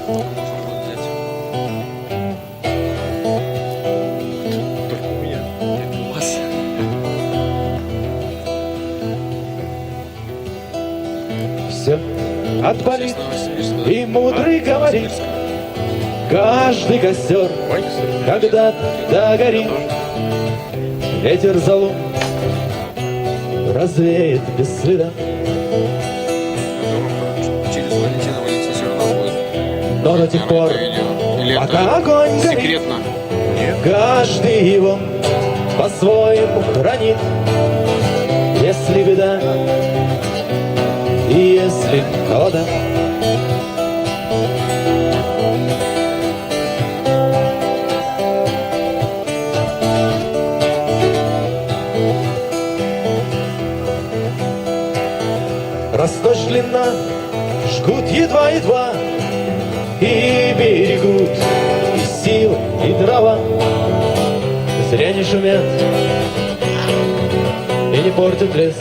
Только можно будет взять. Только у меня. Это у вас. Все отпалит, Сейчас Новосибирск, да? и мудрый А? говорит, Новосибирск. каждый костер Байк, кстати. когда-то догорит. Тоже. Ветер залу развеет без следа. Через Валентина все равно будет. Но до тех пор, Это видео. Или пока это огонь горит, секретно? Нет. каждый его по-своему хранит. Если беда и если холода, раз ночь длинна, жгут едва-едва и берегут и силы, и дрова. Зря не шумят и не портят лес.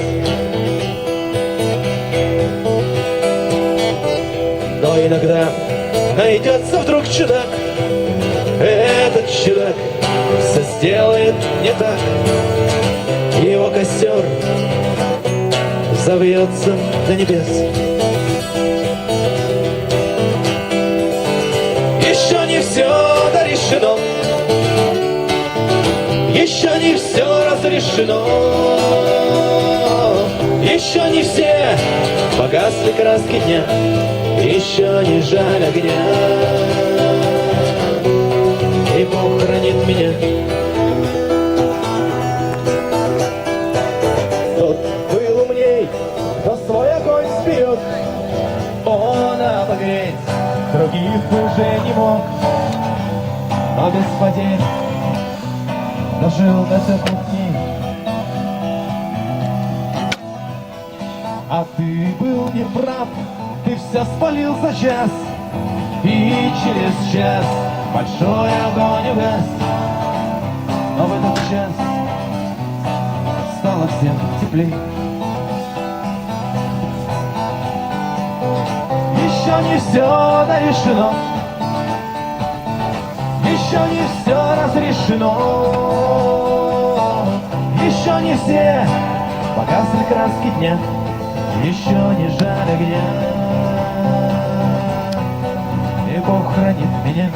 Но иногда найдется вдруг чудак. Этот чудак все сделает не так. Его костер завьется до небес. Еще не все дорешено, еще не все разрешено, еще не все погасли краски дня, еще не жаль огня. И Бог хранит меня. Тот был умней, кто свой огонь вперед, он обогреть других уже не мог, но без потерь дожил до этот пути. А ты был неправ, ты все спалил за час, и через час большой огонь угас. Но в этот час стало всем теплей. Еще не все дорешено, еще не все разрешено, еще не все погасли краски дня, еще не жаль огня. И Бог хранит меня.